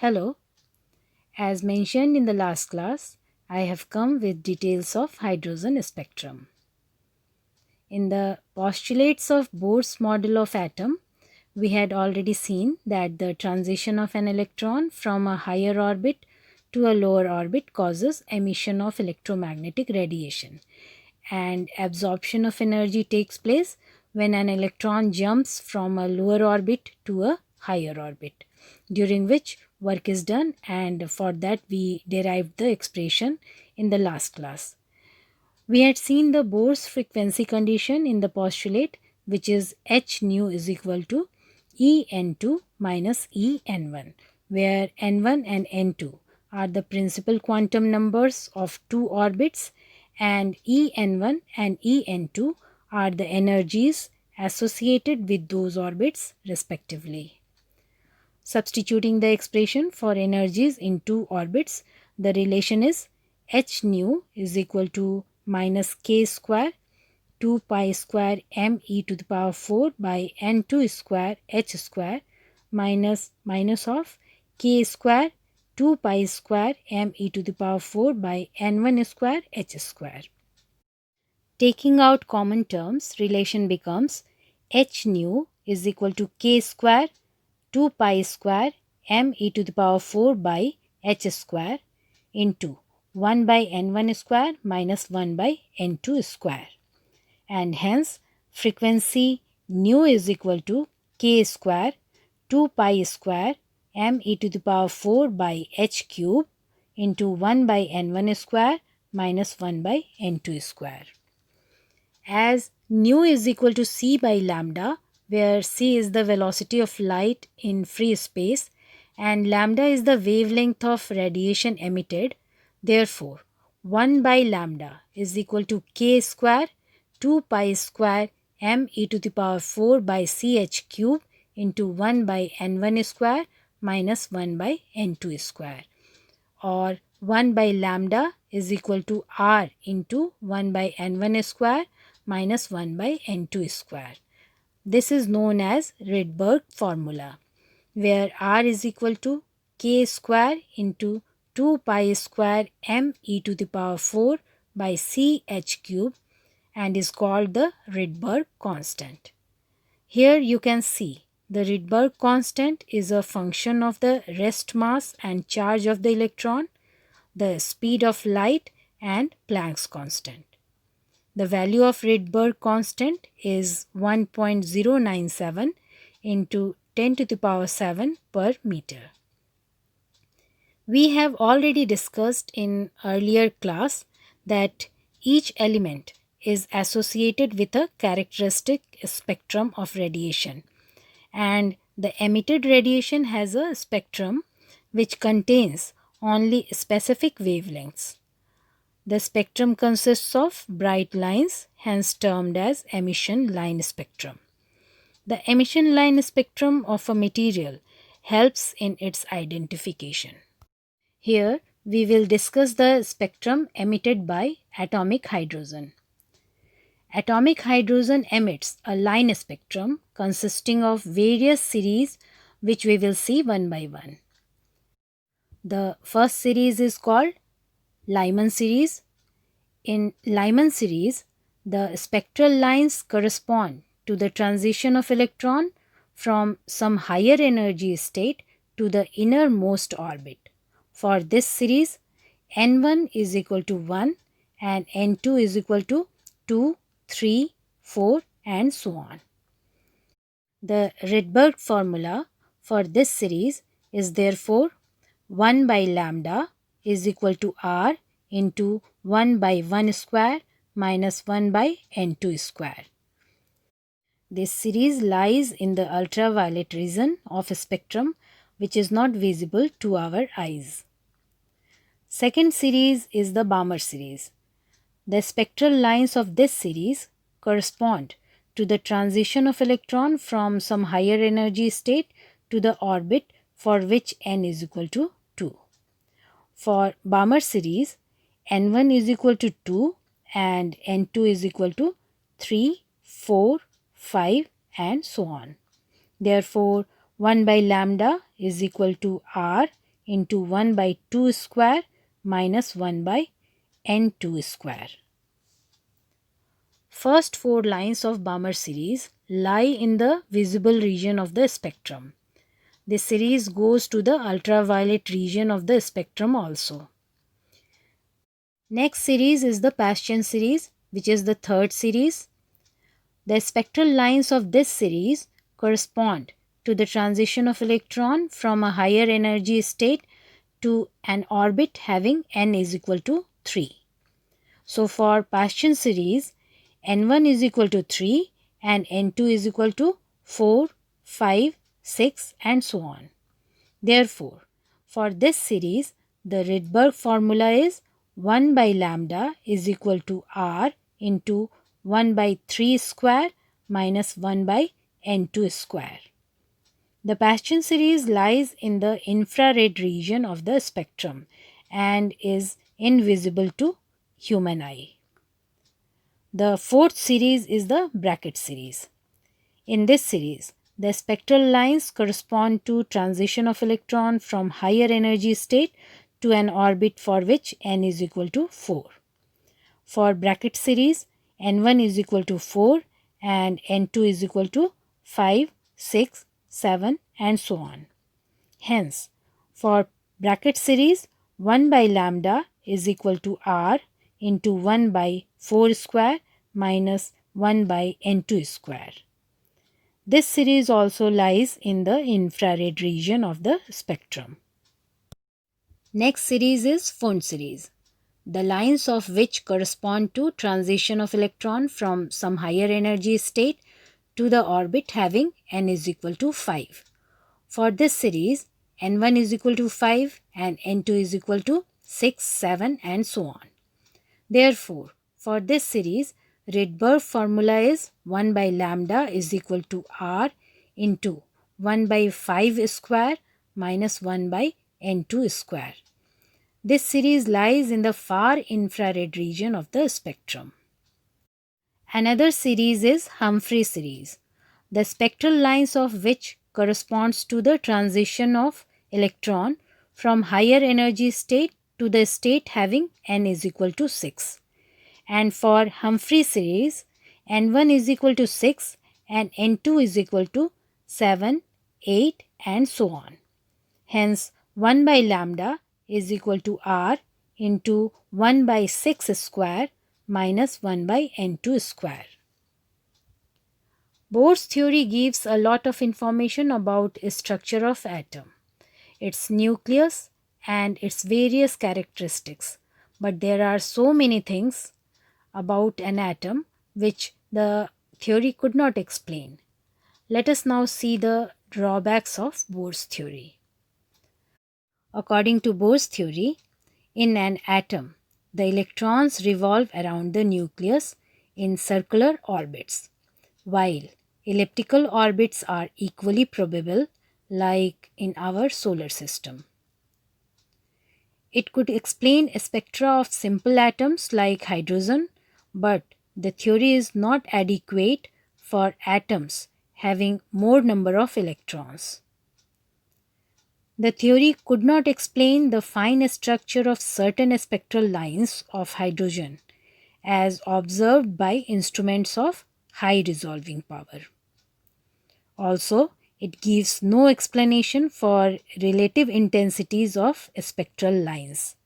Hello, as mentioned in the last class, I have come with details of hydrogen spectrum. In the postulates of Bohr's model of atom, we had already seen that the transition of an electron from a higher orbit to a lower orbit causes emission of electromagnetic radiation, and absorption of energy takes place when an electron jumps from a lower orbit to a higher orbit, during which work is done, and for that we derived the expression in the last class. We had seen the Bohr's frequency condition in the postulate, which is h nu is equal to En2 minus En1, where n1 and n2 are the principal quantum numbers of two orbits, and En1 and En2 are the energies associated with those orbits respectively. Substituting the expression for energies in two orbits, the relation is h nu is equal to minus k square 2 pi square m e to the power 4 by n2 square h square minus of k square 2 pi square m e to the power 4 by n1 square h square. Taking out common terms, relation becomes h nu is equal to k square 2 pi square m e to the power 4 by h square into 1 by n1 square minus 1 by n2 square, and hence frequency nu is equal to k square 2 pi square m e to the power 4 by h cube into 1 by n1 square minus 1 by n2 square. As nu is equal to c by lambda, where c is the velocity of light in free space and lambda is the wavelength of radiation emitted, therefore 1 by lambda is equal to k square 2 pi square m e to the power 4 by ch cube into 1 by n1 square minus 1 by n2 square, or 1 by lambda is equal to r into 1 by n1 square minus 1 by n2 square. This is known as Rydberg formula, where r is equal to k square into 2 pi square m e to the power 4 by ch cube and is called the Rydberg constant. Here you can see the Rydberg constant is a function of the rest mass and charge of the electron, the speed of light, and Planck's constant. The value of Rydberg constant is 1.097 into 10 to the power 7 per meter. We have already discussed in earlier class that each element is associated with a characteristic spectrum of radiation, and the emitted radiation has a spectrum which contains only specific wavelengths. The spectrum consists of bright lines, hence termed as emission line spectrum. The emission line spectrum of a material helps in its identification. Here we will discuss the spectrum emitted by atomic hydrogen. Atomic hydrogen emits a line spectrum consisting of various series which we will see one by one. The first series is called Lyman series. In Lyman series, the spectral lines correspond to the transition of electron from some higher energy state to the innermost orbit. For this series, n1 is equal to 1 and n2 is equal to 2, 3, 4 and so on. The Rydberg formula for this series is therefore 1 by lambda is equal to r into 1 by 1 square minus 1 by n2 square. This series lies in the ultraviolet region of a spectrum which is not visible to our eyes. Second series is the Balmer series. The spectral lines of this series correspond to the transition of electron from some higher energy state to the orbit for which n is equal to 2. For Balmer series, n1 is equal to 2 and n2 is equal to 3, 4, 5 and so on. Therefore, 1 by lambda is equal to r into 1 by 2 square minus 1 by n2 square. First 4 lines of Balmer series lie in the visible region of the spectrum. This series goes to the ultraviolet region of the spectrum also. Next series is the Paschen series, which is the third series. The spectral lines of this series correspond to the transition of electron from a higher energy state to an orbit having n is equal to 3. So for Paschen series, n1 is equal to 3 and n2 is equal to 4, 5, 6 and so on. Therefore, for this series, the Rydberg formula is 1 by lambda is equal to r into 1 by 3 square minus 1 by n2 square. The Paschen series lies in the infrared region of the spectrum and is invisible to human eye. The fourth series is the bracket series. In this series, the spectral lines correspond to transition of electron from higher energy state to an orbit for which n is equal to 4. For bracket series, n1 is equal to 4 and n2 is equal to 5, 6, 7 and so on. Hence, for bracket series, 1 by lambda is equal to r into 1 by 4 square minus 1 by n2 square. This series also lies in the infrared region of the spectrum. Next series is Pfund series, the lines of which correspond to transition of electron from some higher energy state to the orbit having n is equal to 5. For this series, n1 is equal to 5 and n2 is equal to 6, 7 and so on. Therefore, for this series, Rydberg formula is 1 by lambda is equal to r into 1 by 5 square minus 1 by n2 square. This series lies in the far infrared region of the spectrum. Another series is Humphrey series, the spectral lines of which corresponds to the transition of electron from higher energy state to the state having n is equal to 6. And for Humphrey series, n1 is equal to 6 and n2 is equal to 7, 8 and so on. Hence, 1 by lambda is equal to r into 1 by 6 square minus 1 by n2 square. Bohr's theory gives a lot of information about structure of atom, its nucleus and its various characteristics. But there are so many things about an atom which the theory could not explain. Let us now see the drawbacks of Bohr's theory. According to Bohr's theory, in an atom, the electrons revolve around the nucleus in circular orbits, while elliptical orbits are equally probable, like in our solar system. It could explain a spectra of simple atoms like hydrogen, but the theory is not adequate for atoms having more number of electrons. The theory could not explain the fine structure of certain spectral lines of hydrogen as observed by instruments of high resolving power. Also, it gives no explanation for relative intensities of spectral lines.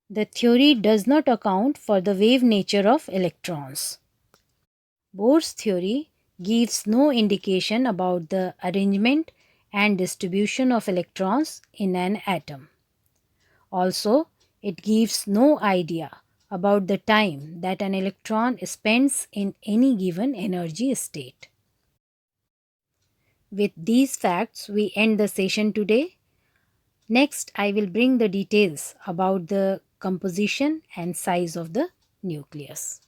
The theory does not account for the wave nature of electrons. Bohr's theory gives no indication about the arrangement and distribution of electrons in an atom. Also, it gives no idea about the time that an electron spends in any given energy state. With these facts, we end the session today. Next, I will bring the details about the composition and size of the nucleus.